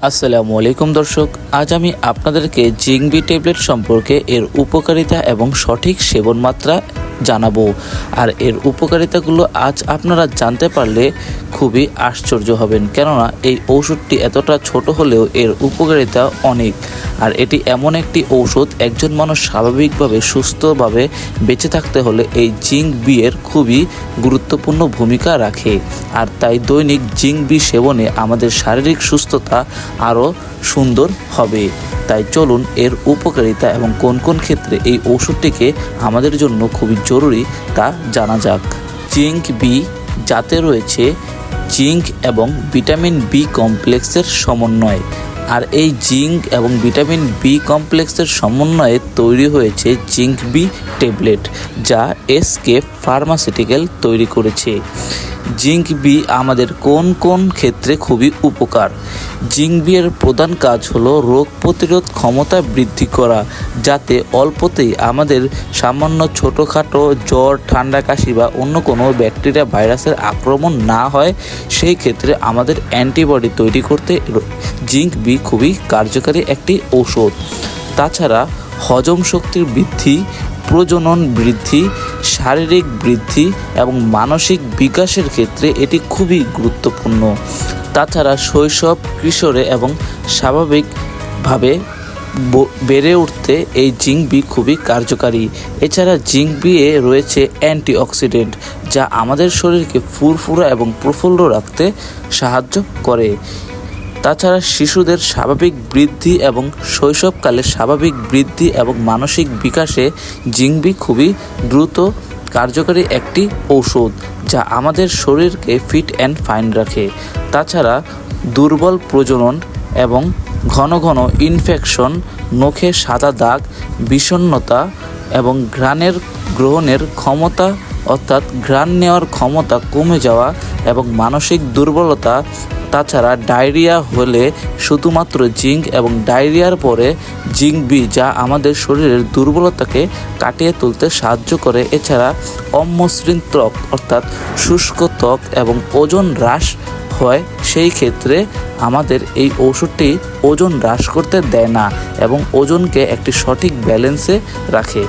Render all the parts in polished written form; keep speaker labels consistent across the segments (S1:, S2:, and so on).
S1: আসসালামু আলাইকুম দর্শক, আজ আমি আপনাদেরকে জিঙ্ক বি ট্যাবলেট সম্পর্কে এর উপকারিতা এবং সঠিক সেবন মাত্রা জানাবো। আর এর উপকারিতাগুলো আজ আপনারা জানতে পারলে খুবই আশ্চর্য হবেন, কেননা এই ঔষধটি এতটা ছোট হলেও এর উপকারিতা অনেক। আর এটি এমন একটি ঔষধ, একজন মানুষ স্বাভাবিকভাবে সুস্থভাবে বেঁচে থাকতে হলে এই জিঙ্ক বি এর খুবই গুরুত্বপূর্ণ ভূমিকা রাখে। আর তাই দৈনিক জিঙ্ক বি সেবনে আমাদের শারীরিক সুস্থতা আরও সুন্দর হবে। তাই চলুন এর উপকারিতা এবং কোন কোন ক্ষেত্রে এই ওষুধটিকে আমাদের জন্য খুবই জরুরি তা জানা যাক। জিঙ্ক বি যাতে রয়েছে জিঙ্ক এবং ভিটামিন বি কমপ্লেক্সের সমন্বয়। আর এই জিঙ্ক এবং ভিটামিন বি কমপ্লেক্সের সমন্বয়ে তৈরি হয়েছে জিঙ্ক বি ট্যাবলেট, যা এসকে ফার্মাসিউটিক্যাল তৈরি করেছে। জিঙ্ক বি আমাদের কোন কোন ক্ষেত্রে খুবই উপকার? জিঙ্ক বি এর প্রধান কাজ হলো রোগ প্রতিরোধ ক্ষমতা বৃদ্ধি করা, যাতে অল্পতেই আমাদের সামান্য ছোটোখাটো জ্বর, ঠান্ডা, কাশি বা অন্য কোনো ব্যাকটেরিয়া ভাইরাসের আক্রমণ না হয়, সেই ক্ষেত্রে আমাদের অ্যান্টিবডি তৈরি করতে জিঙ্ক বি খুবই কার্যকারী একটি ঔষধ। তাছাড়া হজম শক্তির বৃদ্ধি, প্রজনন বৃদ্ধি, শারীরিক বৃদ্ধি এবং মানসিক বিকাশের ক্ষেত্রে এটি খুবই গুরুত্বপূর্ণ। তাছাড়া শৈশব, কিশোরে এবং স্বাভাবিকভাবে বেড়ে উঠতে এই জিঙ্ক বি খুবই কার্যকারী। এছাড়া জিঙ্ক বি এ রয়েছে অ্যান্টিঅক্সিডেন্ট, যা আমাদের শরীরকে ফুরফুরা এবং প্রফুল্ল রাখতে সাহায্য করে। তাছাড়া শিশুদের স্বাভাবিক বৃদ্ধি এবং শৈশবকালে স্বাভাবিক বৃদ্ধি এবং মানসিক বিকাশে জিঙ্ক বি খুবই দ্রুত কার্যকারী একটি ঔষধ, যা আমাদের শরীরকে ফিট অ্যান্ড ফাইন রাখে। তাছাড়া দুর্বল প্রজনন এবং ঘন ঘন ইনফেকশন, নখে সাদা দাগ, বিষণ্ণতা এবং ঘ্রাণের গ্রহণের ক্ষমতা অর্থাৎ ঘ্রাণ নেওয়ার ক্ষমতা কমে যাওয়া এবং মানসিক দুর্বলতা, তাছাড়া ডায়রিয়া হলে শুধুমাত্র জিঙ্ক এবং ডায়রিয়ার পরে জিঙ্ক বি, যা আমাদের শরীরের দুর্বলতাকে কাটিয়ে তুলতে সাহায্য করে। এছাড়া অমসৃণ ত্বক অর্থাৎ শুষ্ক ত্বক এবং ওজন হ্রাস হয়, সেই ক্ষেত্রে আমাদের এই ওষুধটি ওজন হ্রাস করতে দেয় না এবং ওজনকে একটি সঠিক ব্যালেন্সে রাখে।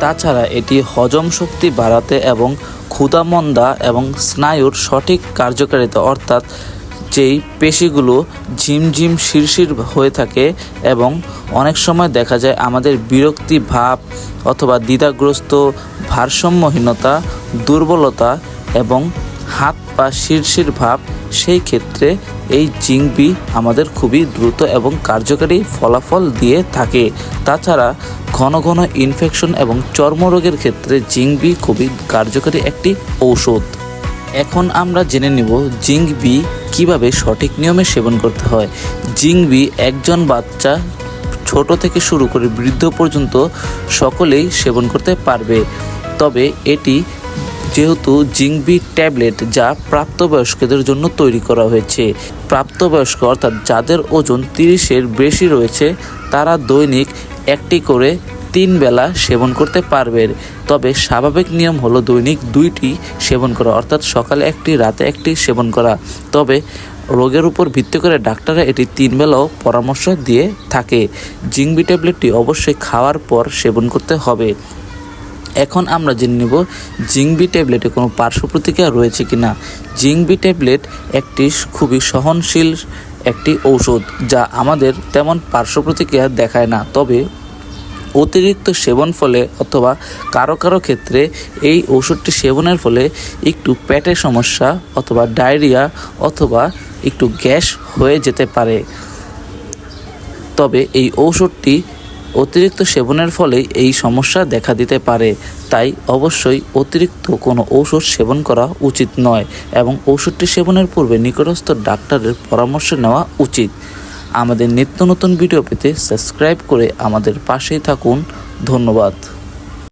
S1: তাছাড়া এটি হজম শক্তি বাড়াতে এবং ক্ষুধামন্দা এবং স্নায়ুর সঠিক কার্যকারিতা অর্থাৎ যেই পেশিগুলো ঝিমঝিম শিরশির হয়ে থাকে এবং অনেক সময় দেখা যায় আমাদের বিরক্তি ভাব অথবা দ্বিধাগ্রস্ত, ভারসাম্যহীনতা, দুর্বলতা এবং হাত পা শিরশির ভাব, সেই ক্ষেত্রে এই জিঙ্ক বি আমাদের খুবই দ্রুত এবং কার্যকারী ফলাফল দিয়ে থাকে। তাছাড়া ঘন ঘন ইনফেকশন এবং চর্মরোগের ক্ষেত্রে জিঙ্ক বি খুবই কার্যকারী একটি ঔষধ। এখন আমরা জেনে নেব জিঙ্ক বি কীভাবে সঠিক নিয়মে সেবন করতে হয়। জিঙ্ক বি একজন বাচ্চা ছোট থেকে শুরু করে বৃদ্ধ পর্যন্ত সকলেই সেবন করতে পারবে। তবে এটি যেহেতু জিঙ্ক বি ট্যাবলেট, যা প্রাপ্তবয়স্কদের জন্য তৈরি করা হয়েছে, প্রাপ্তবয়স্ক অর্থাৎ যাদের ওজন 30-এর বেশি রয়েছে, তারা দৈনিক একটি করে 3 বেলা সেবন করতে পারবে। তবে স্বাভাবিক নিয়ম হলো দৈনিক 2টি সেবন করা, অর্থাৎ সকালে একটি, রাতে একটি সেবন করা। তবে রোগের উপর ভিত্তি করে ডাক্তাররা এটি 3 বেলাও পরামর্শ দিয়ে থাকে। জিঙ্ক বি ট্যাবলেটটি অবশ্যই খাওয়ার পর সেবন করতে হবে। এখন আমরা জেনে নেব জিঙ্ক বি ট্যাবলেটে কোনো পার্শ্ব প্রতিক্রিয়া রয়েছে কিনা। জিঙ্ক বি ট্যাবলেট একটি খুবই সহনশীল একটি ঔষধ, যা আমাদের তেমন পার্শ্ব প্রতিক্রিয়া দেখায় না। তবে অতিরিক্ত সেবন ফলে অথবা কারো কারো ক্ষেত্রে এই ওষুধটি সেবনের ফলে একটু পেটের সমস্যা অথবা ডায়রিয়া অথবা একটু গ্যাস হয়ে যেতে পারে। তবে এই ঔষধটি অতিরিক্ত সেবনের ফলে এই সমস্যা দেখা দিতে পারে। তাই অবশ্যই অতিরিক্ত কোনো ঔষধ সেবন করা উচিত নয় এবং ওষুধটি সেবনের পূর্বে নিকটস্থ ডাক্তারের পরামর্শ নেওয়া উচিত। আমাদের নিত্য নতুন ভিডিও পেতে সাবস্ক্রাইব করে আমাদের পাশেই থাকুন। ধন্যবাদ।